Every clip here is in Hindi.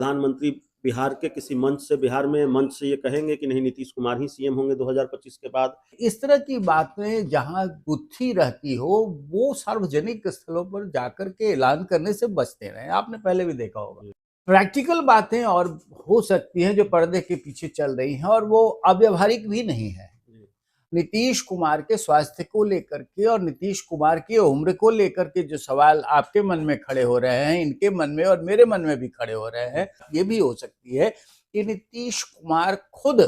प्रधानमंत्री बिहार के किसी मंच से बिहार में मंच से ये कहेंगे कि नहीं नीतीश कुमार ही सीएम होंगे 2025 के बाद। इस तरह की बातें जहां गुत्थी रहती हो वो सार्वजनिक स्थलों पर जाकर के ऐलान करने से बचते रहे। आपने पहले भी देखा होगा प्रैक्टिकल बातें और हो सकती हैं जो पर्दे के पीछे चल रही हैं और वो अव्यवहारिक भी नहीं है। नीतीश कुमार के स्वास्थ्य को लेकर के और नीतीश कुमार की उम्र को लेकर के जो सवाल आपके मन में खड़े हो रहे हैं, इनके मन में और मेरे मन में भी खड़े हो रहे हैं, ये भी हो सकती है कि नीतीश कुमार खुद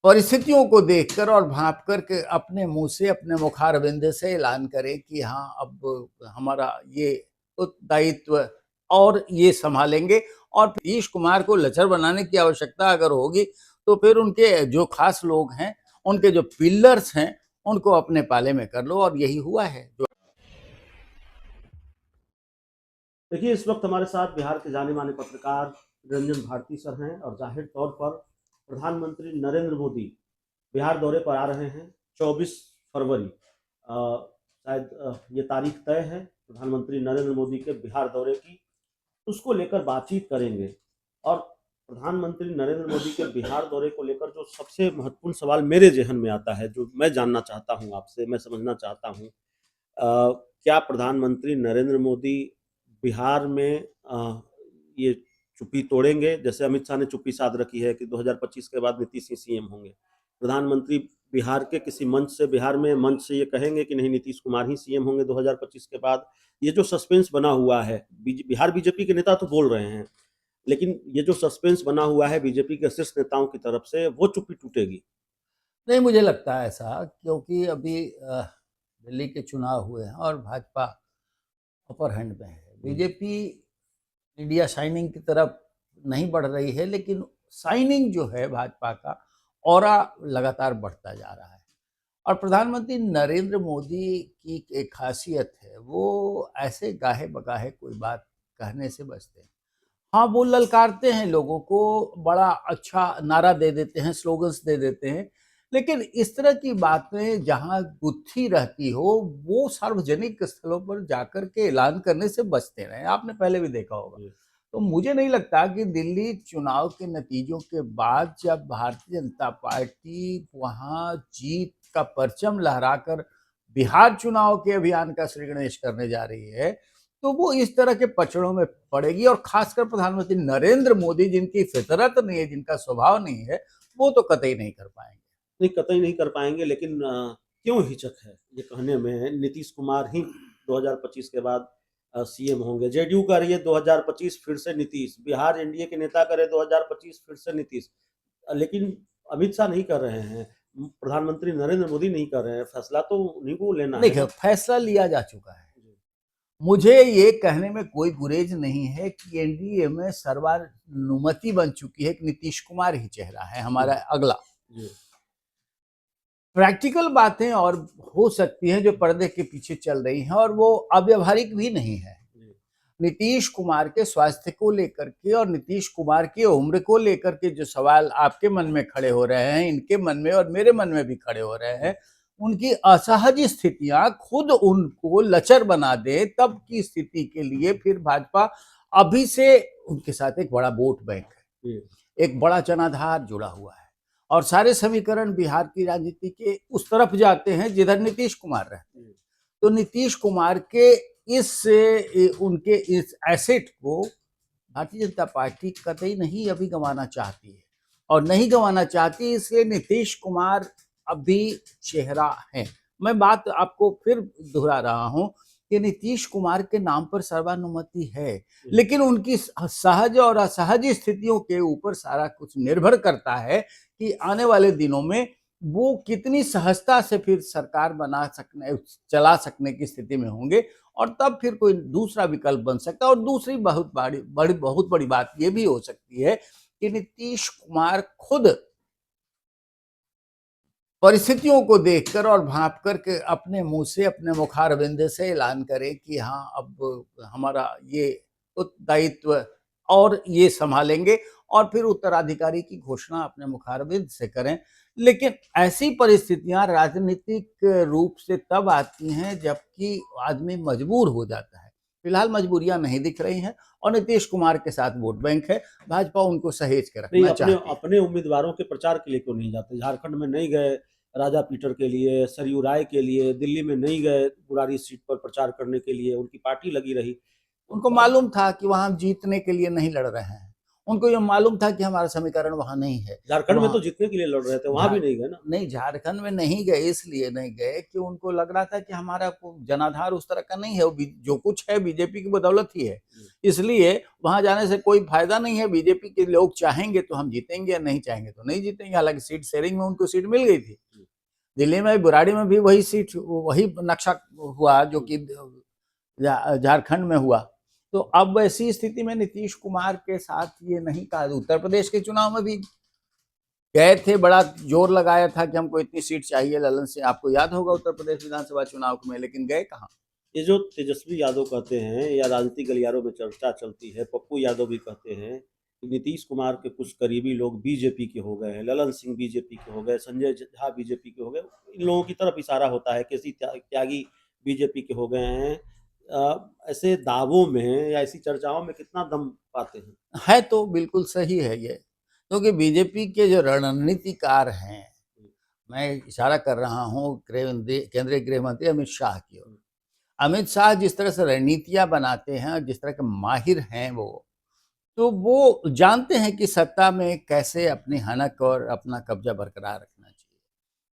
परिस्थितियों को देखकर और भांप कर के अपने मुंह से, अपने मुखारबिंद से ऐलान करे कि हाँ अब हमारा ये दायित्व और ये संभालेंगे। और नीतीश कुमार को लचर बनाने की आवश्यकता अगर होगी तो फिर उनके जो खास लोग हैं, उनके जो पिलर्स हैं, उनको अपने पाले में कर लो। और यही हुआ है। देखिए, इस वक्त हमारे साथ बिहार के जाने माने पत्रकार रंजन भारती सर हैं और जाहिर तौर पर प्रधानमंत्री नरेंद्र मोदी बिहार दौरे पर आ रहे हैं 24 फरवरी। शायद ये तारीख तय है प्रधानमंत्री नरेंद्र मोदी के बिहार दौरे की, उसको लेकर बातचीत करेंगे। और प्रधानमंत्री नरेंद्र मोदी के बिहार दौरे को लेकर जो सबसे महत्वपूर्ण सवाल मेरे जहन में आता है, जो मैं जानना चाहता हूं आपसे, मैं समझना चाहता हूं, क्या प्रधानमंत्री नरेंद्र मोदी बिहार में ये चुप्पी तोड़ेंगे? जैसे अमित शाह ने चुप्पी साध रखी है कि 2025 के बाद नीतीश ही सीएम होंगे। प्रधानमंत्री बिहार के किसी मंच से बिहार में मंच से ये कहेंगे कि नहीं नीतीश कुमार ही सीएम होंगे 2025 के बाद। ये जो सस्पेंस बना हुआ है, बिहार बीजेपी के नेता तो बोल रहे हैं, लेकिन ये जो सस्पेंस बना हुआ है बीजेपी के शीर्ष नेताओं की तरफ से, वो चुप्पी टूटेगी? नहीं, मुझे लगता है ऐसा, क्योंकि अभी दिल्ली के चुनाव हुए हैं और भाजपा अपर हैंड में है। बीजेपी इंडिया शाइनिंग की तरफ नहीं बढ़ रही है, लेकिन शाइनिंग जो है भाजपा का ऑरा लगातार बढ़ता जा रहा है। और प्रधानमंत्री नरेंद्र मोदी की एक खासियत है, वो ऐसे गाहे बगाहे कोई बात कहने से बचते हैं। हाँ, वो ललकारते हैं लोगों को, बड़ा अच्छा नारा दे देते हैं, स्लोगन्स दे देते हैं, लेकिन इस तरह की बातें जहां गुत्थी रहती हो वो सार्वजनिक स्थलों पर जाकर के ऐलान करने से बचते रहे। आपने पहले भी देखा होगा। तो मुझे नहीं लगता कि दिल्ली चुनाव के नतीजों के बाद जब भारतीय जनता पार्टी वहां जीत का परचम लहराकर बिहार चुनाव के अभियान का श्रीगणेश करने जा रही है, तो वो इस तरह के पचड़ों में पड़ेगी। और खासकर प्रधानमंत्री नरेंद्र मोदी, जिनकी फितरत नहीं है, जिनका स्वभाव नहीं है, वो तो कतई नहीं कर पाएंगे। नहीं, कतई नहीं कर पाएंगे, लेकिन क्यों हिचक है ये कहने में नीतीश कुमार ही 2025 के बाद सीएम होंगे? जेडीयू कर रही है 2025 फिर से नीतीश, बिहार एनडीए के नेता करे 2025 फिर से नीतीश, लेकिन अमित शाह नहीं कर रहे हैं, प्रधानमंत्री नरेंद्र मोदी नहीं कर रहे हैं। फैसला तो उन्हीं को लेना है देखिए, ना। फैसला लिया जा चुका है। मुझे ये कहने में कोई गुरेज नहीं है कि एनडीए में सर्वानुमति बन चुकी है कि नीतीश कुमार ही चेहरा है हमारा अगला। प्रैक्टिकल बातें और हो सकती हैं जो पर्दे के पीछे चल रही हैं और वो अव्यवहारिक भी नहीं है। नीतीश कुमार के स्वास्थ्य को लेकर के और नीतीश कुमार की उम्र को लेकर के जो सवाल आपके मन में खड़े हो रहे हैं, इनके मन में और मेरे मन में भी खड़े हो रहे हैं, उनकी असहज स्थितियां खुद उनको लचर बना दे, तब की स्थिति के लिए फिर भाजपा अभी से उनके साथ एक बड़ा वोट बैंक है, एक बड़ा जनाधार जुड़ा हुआ है और सारे समीकरण बिहार की राजनीति के उस तरफ जाते हैं जिधर नीतीश कुमार रहते हैं। तो नीतीश कुमार के उनके इस एसेट को भारतीय जनता पार्टी कतई नहीं अभी गंवाना चाहती है और नहीं गंवाना चाहती, इसलिए नीतीश कुमार अभी चेहरा है। मैं बात आपको फिर दोहरा रहा हूं कि नीतीश कुमार के नाम पर सर्वानुमति है, लेकिन उनकी सहज और असहज स्थितियों के ऊपर सारा कुछ निर्भर करता है कि आने वाले दिनों में वो कितनी सहजता से फिर सरकार चला सकने की स्थिति में होंगे और तब फिर कोई दूसरा विकल्प बन सकता है। और दूसरी बहुत बड़ी बात ये भी हो सकती है कि नीतीश कुमार खुद परिस्थितियों को देखकर और भांप कर के अपने मुंह से, अपने मुखारबिंद से ऐलान करे कि हाँ अब हमारा ये दायित्व और ये संभालेंगे और फिर उत्तराधिकारी की घोषणा अपने मुखारबिंद से करें। लेकिन ऐसी परिस्थितियां राजनीतिक रूप से तब आती हैं जबकि आदमी मजबूर हो जाता है। फिलहाल मजबूरियां नहीं दिख रही हैं और नीतीश कुमार के साथ वोट बैंक है, भाजपा उनको सहेज के नहीं, रखना अपने चाहती है। अपने उम्मीदवारों के प्रचार के लिए क्यों नहीं जाते? झारखंड में नहीं गए राजा पीटर के लिए, सरयू राय के लिए, दिल्ली में नहीं गए बुरारी सीट पर प्रचार करने के लिए, उनकी पार्टी लगी रही। उनको मालूम था कि वहां जीतने के लिए नहीं लड़ रहे हैं, उनको ये मालूम था कि हमारा समीकरण वहां नहीं है। झारखंड में वहां तो जीतने के लिए लड़ रहे थे, वहां भी नहीं गए ना। नहीं, झारखंड में नहीं गए, इसलिए नहीं गए कि उनको लग रहा था कि हमारा जनाधार उस तरह का नहीं है, जो कुछ है बीजेपी की बदौलत ही है, इसलिए वहां जाने से कोई फायदा नहीं है। बीजेपी के लोग चाहेंगे तो हम जीतेंगे, या नहीं चाहेंगे तो नहीं जीतेंगे। हालांकि सीट शेयरिंग में उनको सीट मिल गई थी, दिल्ली में बुराड़ी में भी वही सीट, वही नक्शा हुआ जो कि झारखंड में हुआ। तो अब ऐसी स्थिति में नीतीश कुमार के साथ ये नहीं कहा। उत्तर प्रदेश के चुनाव में भी गए थे, बड़ा जोर लगाया था कि हमको इतनी सीट चाहिए ललन से, आपको याद होगा उत्तर प्रदेश विधानसभा चुनाव में, लेकिन गए कहाँ। ये जो तेजस्वी यादव कहते हैं या राजनीतिक गलियारों में चर्चा चलती है, पप्पू यादव भी कहते हैं कि नीतीश कुमार के कुछ करीबी लोग बीजेपी के हो गए हैं, ललन सिंह बीजेपी के हो गए, संजय झा बीजेपी के हो गए, इन लोगों की तरफ इशारा होता है, केसी त्यागी बीजेपी के हो गए हैं। ऐसे दावों में या ऐसी चर्चाओं में कितना दम पाते हैं? है तो बिल्कुल सही है ये, क्योंकि बीजेपी के जो रणनीतिकार हैं, मैं इशारा कर रहा हूँ केंद्रीय गृह मंत्री अमित शाह की ओर। अमित शाह जिस तरह से रणनीतियां बनाते हैं और जिस तरह के माहिर हैं वो, तो वो जानते हैं कि सत्ता में कैसे अपनी हनक और अपना कब्जा बरकरार रखना चाहिए।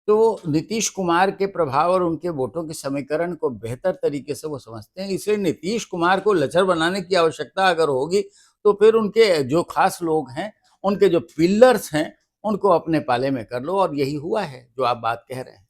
तो नीतीश कुमार के प्रभाव और उनके वोटों के समीकरण को बेहतर तरीके से वो समझते हैं, इसलिए नीतीश कुमार को लचर बनाने की आवश्यकता अगर होगी तो फिर उनके जो खास लोग हैं, उनके जो पिलर्स हैं, उनको अपने पाले में कर लो, और यही हुआ है जो आप बात कह रहे हैं।